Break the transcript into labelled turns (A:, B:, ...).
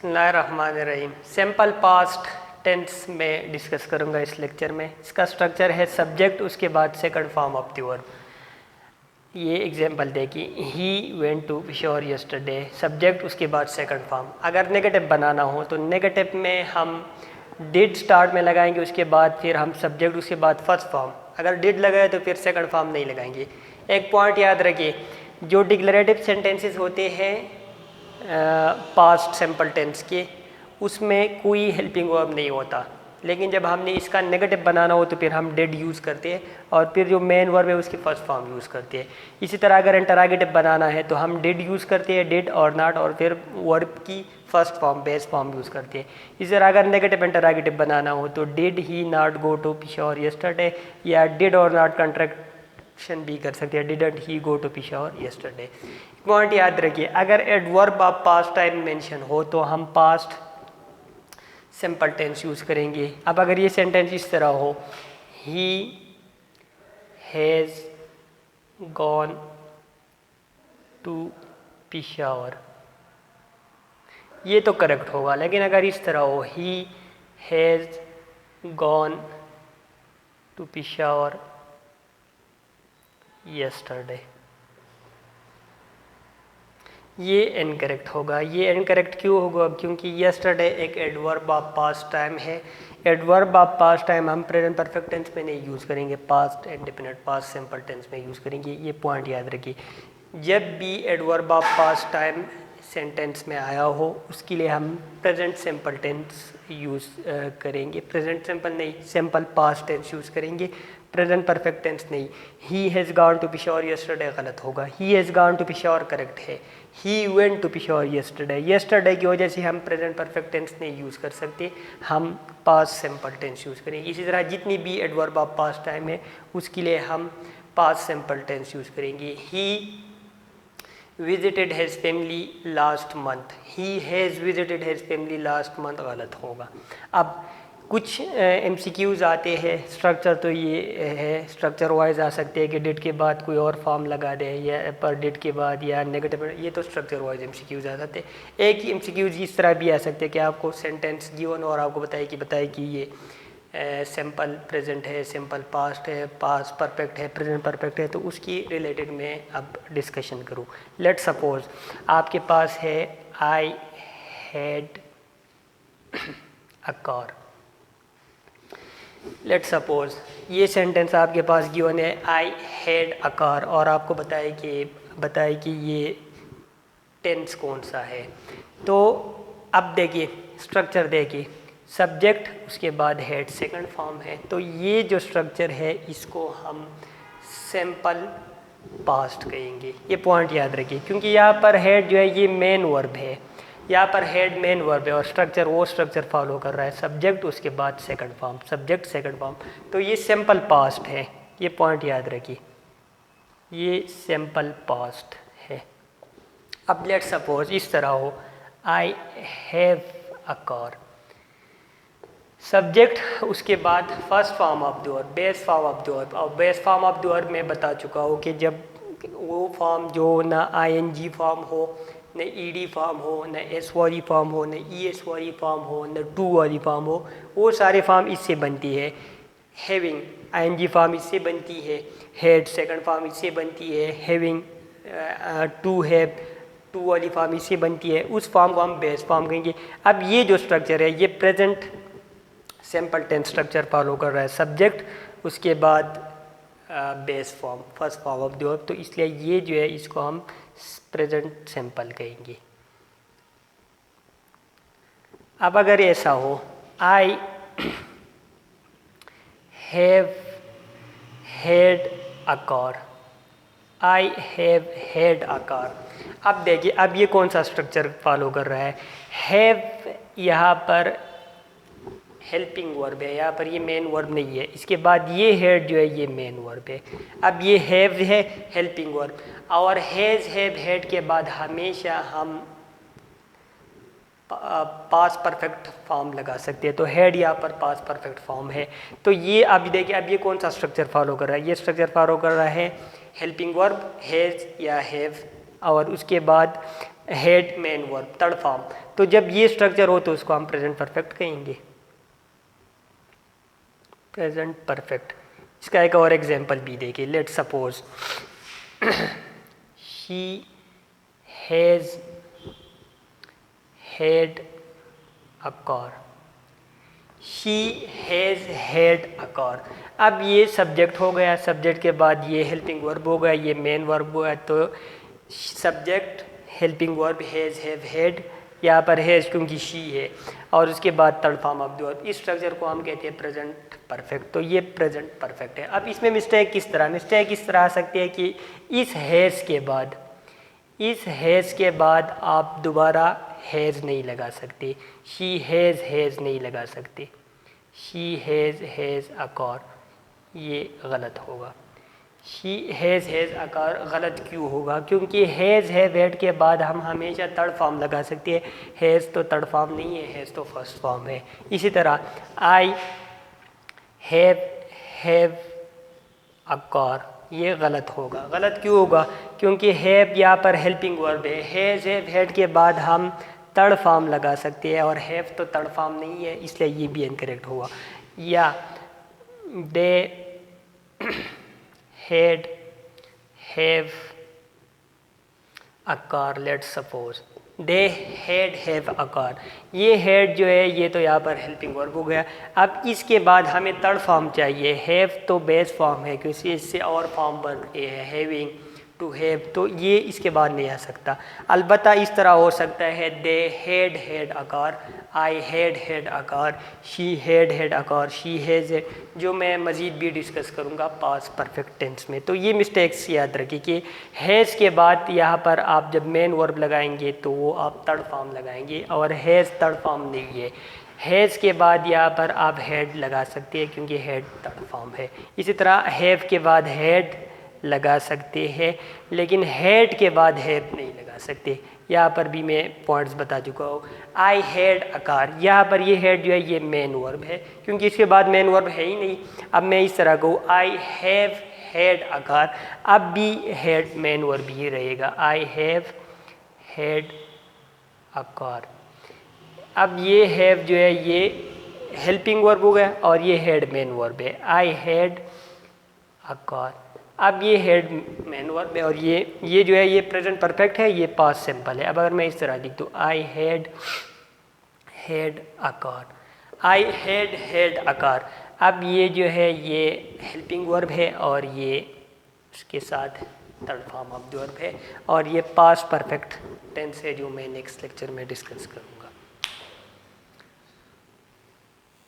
A: बिस्मिल्लाहिर्रहमानिर्रहीम। Simple past tense में discuss करूंगा इस लेक्चर में। इसका स्ट्रक्चर है सब्जेक्ट, उसके बाद second form of the verb. ये एग्जांपल देखिए, he went to Peshawar yesterday, subject उसके बाद सेकंड फॉर्म। अगर नेगेटिव बनाना हो तो नेगेटिव में हम डिड स्टार्ट में लगाएंगे, उसके बाद फिर हम सब्जेक्ट, उसके बाद फर्स्ट फॉर्म। अगर डिड लगाए तो फिर सेकंड फॉर्म नहीं लगाएंगे। एक पॉइंट याद रखिए, जो डिक्लेरेटिव सेंटेंसेस होते हैं पास्ट सिंपल टेंस के, उसमें कोई हेल्पिंग वर्ब नहीं होता। लेकिन जब हमने इसका नेगेटिव बनाना हो तो फिर हम डिड यूज़ करते हैं और फिर जो मेन वर्ब है उसकी फर्स्ट फॉर्म यूज़ करते हैं। इसी तरह अगर इंटरोगेटिव बनाना है तो हम डिड यूज़ करते हैं, डिड और नॉट, और फिर वर्ब की first form base form use करते हैं। इसी तरह अगर नेगेटिव इंटरोगेटिव बनाना हो तो did he not go to Peshawar yesterday, या डिड और नॉट कंट्रैक्शन भी कर सकते हैं, didn't he go to Peshawar yesterday. Point याद रखिए, अगर adverb of past time mention हो तो हम पास्ट सिंपल टेंस यूज़ करेंगे। अब अगर ये सेंटेंस इस तरह हो, he has gone to Peshawar, ये तो करेक्ट होगा। लेकिन अगर इस तरह हो, he has gone to Peshawar yesterday, ये इनकरेक्ट होगा। ये इनकरेक्ट क्यों होगा? क्योंकि यस्टरडे एक एडवर्ब ऑफ पास्ट टाइम है। एडवर्ब ऑफ पास्ट टाइम हम प्रेजेंट परफेक्ट टेंस में नहीं यूज़ करेंगे, past indefinite past simple tense में यूज़ करेंगे। ये पॉइंट याद रखिए। जब भी adverb of past time sentence में आया हो उसके लिए हम प्रेजेंट सिंपल टेंस यूज़ करेंगे। प्रेजेंट सिंपल नहीं, सिंपल पास्ट टेंस यूज़ करेंगे, प्रेजेंट परफेक्ट टेंस नहीं। He has gone to Peshawar yesterday गलत होगा, he has gone to Peshawar correct है। He went to Peshawar yesterday, yesterday की वजह से हम प्रेजेंट परफेक्ट टेंस नहीं यूज़ कर सकते, हम पास्ट सिंपल टेंस यूज़ करेंगे। इसी तरह जितनी भी एडवर्ब ऑफ पास्ट टाइम है उसके लिए हम पास्ट सिंपल टेंस यूज़ करेंगे। He visited his family last month, he has visited his family last month गलत होगा। अब कुछ MCQs आते हैं, स्ट्रक्चर तो ये है, स्ट्रक्चर वाइज आ सकते हैं कि डिड के बाद कोई और फॉर्म लगा दे, या पर डिड के बाद, या नेगेटिव, ये तो स्ट्रक्चर वाइज MCQs आ सकते हैं। एक ही MCQs इस तरह भी आ सकते हैं कि आपको सेंटेंस गिवन और आपको बताए कि ये सिंपल प्रेजेंट है, सिंपल पास्ट है, पास्ट परफेक्ट है, प्रेजेंट परफेक्ट है, तो उसकी रिलेटेड मैं अब डिस्कशन करूँ। लेट सपोज आपके पास है I had a car. Let suppose ये सेंटेंस आपके पास गिवन है आई हैड अ कार, और आपको बताए कि ये टेंस कौन सा है। तो अब देखिए स्ट्रक्चर देखिए, सब्जेक्ट उसके बाद हेड सेकंड फॉर्म है। तो ये जो स्ट्रक्चर है इसको हम सिंपल पास्ट कहेंगे। ये पॉइंट याद रखिए, क्योंकि यहाँ पर हेड जो है ये मेन वर्ब है, यहाँ पर हेड मेन वर्ब है और स्ट्रक्चर वो स्ट्रक्चर फॉलो कर रहा है, सब्जेक्ट उसके बाद second form, subject second form. तो ये सिंपल पास्ट है, ये पॉइंट याद रखिए, ये सिंपल पास्ट है। अब लेट सपोज इस तरह हो, I have a car, subject उसके बाद first form of the verb, base form of the verb. और base form of the verb मैं बता चुका हूँ कि जब वो फॉर्म जो ना ING फॉर्म हो, न ED फॉर्म हो, न S वाली फॉर्म हो, न ES वाली फॉर्म हो, न टू वाली फॉर्म हो, वो सारे फॉर्म इससे बनती है। हैविंग ING फॉर्म इससे बनती है, हेड सेकंड फॉर्म इससे बनती है, हैविंग टू हैव टू वाली फॉर्म इससे बनती है। उस फॉर्म को हम बेस फॉर्म कहेंगे। अब ये जो स्ट्रक्चर है ये present simple tense structure follow कर रहा है, सब्जेक्ट उसके बाद base form, first form of the verb. तो इसलिए ये जो है इसको हम प्रेजेंट सिंपल कहेंगे। अब अगर ऐसा हो, I have had a car, I have had a car. अब देखिए, अब ये कौन सा स्ट्रक्चर फॉलो कर रहा है? हैव यहाँ पर हेल्पिंग वर्ब है, यहाँ पर ये मेन वर्ब नहीं है, इसके बाद ये हैड जो है ये मेन वर्ब है। अब ये हैव है हेल्पिंग वर्ब, और हैज़ हैव हैड के बाद हमेशा हम पास्ट परफेक्ट फॉर्म लगा सकते हैं। तो हैड यहाँ पर पास्ट परफेक्ट फॉर्म है। तो ये अब देखिए, अब ये कौन सा स्ट्रक्चर फॉलो कर रहा है? ये स्ट्रक्चर फॉलो कर रहा है हेल्पिंग वर्ब हैज़ या हैव, और उसके बाद head main verb third form. तो जब ये स्ट्रक्चर हो तो उसको हम प्रेजेंट परफेक्ट कहेंगे, प्रेजेंट परफेक्ट। इसका एक और एग्जांपल भी देखिए, let suppose she has had a car, she has had a car. अब ये सब्जेक्ट हो गया, सब्जेक्ट के बाद ये हेल्पिंग वर्ब हो गया, ये मेन वर्ब हुआ, तो subject helping verb has have had, यहाँ पर हैज़ क्योंकि शी है, और उसके बाद third form of the verb. इस स्ट्रक्चर को हम कहते हैं प्रेजेंट परफेक्ट। तो ये प्रेजेंट परफेक्ट है। अब इसमें मिस्टेक किस तरह, मिस्टेक इस तरह आ सकती है कि इस हैज़ के बाद, इस हैज़ के बाद आप दोबारा हैज़ नहीं लगा सकते, शी हैज़ नहीं लगा सकते, शी हैज़ अ कार, ये गलत होगा। शी हैज़ अ कार गलत क्यों होगा? क्योंकि हैज़ हैड के बाद हम हमेशा थर्ड फॉर्म लगा सकते हैं, हैज़ तो थर्ड फॉर्म नहीं है, हैज़ तो फर्स्ट फॉर्म है। इसी तरह आई हैव अ कार, ये गलत होगा। गलत क्यों होगा? क्योंकि हैव यहाँ पर हेल्पिंग वर्ब है, हैज़ हैड के बाद हम थर्ड फॉर्म लगा सकते हैं और हैव तो थर्ड फॉर्म नहीं है, इसलिए ये भी इनकरेक्ट होगा। या they had have a car, let's suppose they have a car, ये हैड जो है ये तो यहाँ पर हेल्पिंग वर्ब हो गया। अब इसके बाद हमें थर्ड फॉर्म चाहिए, हैव तो बेस फॉर्म है क्योंकि इससे और फॉर्म बन है, हैविंग टू हैव, तो ये इसके बाद नहीं आ सकता। अलबत्ता इस तरह हो सकता है, they had a car, I had a car, she had a car, she has, जो मैं मज़ीद भी डिस्कस करूँगा पास्ट परफेक्ट टेंस में। तो ये मिस्टेक्स याद रखिए कि हैज़ के बाद यहाँ पर आप जब मेन वर्ब लगाएंगे तो वो आप थर्ड फॉर्म लगाएंगे, और हैज़ थर्ड फॉर्म नहीं है। हैज़ के बाद यहाँ पर आप हैड लगा सकते हैं क्योंकि हैड थर्ड फॉर्म है। इसी तरह हैव के बाद हैड लगा सकते हैं, लेकिन हैड के बाद हैव नहीं लगा सकते। यहाँ पर भी मैं पॉइंट्स बता चुका हूँ। आई हैड अ कार, यहाँ पर ये हैड जो है ये मेन वर्ब है, क्योंकि इसके बाद मेन वर्ब है ही नहीं। अब मैं इस तरह कहूँ, I have had a car, अब भी हैड मेन वर्ब ही रहेगा, I have had a car. अब ये हैव जो है ये हेल्पिंग वर्ब हो गया और ये हैड मेन वर्ब है, आई हैड अ कार। अब ये हेड मेन वर्ब है और ये जो है ये प्रेजेंट परफेक्ट है, ये पास्ट सिंपल है। अब अगर मैं इस तरह लिख दूँ, I had a car, I had a car, अब ये जो है ये हेल्पिंग वर्ब है और ये उसके साथ third form of the verb है, और ये पास्ट परफेक्ट टेंस है जो मैं नेक्स्ट लेक्चर में डिस्कस करूँगा।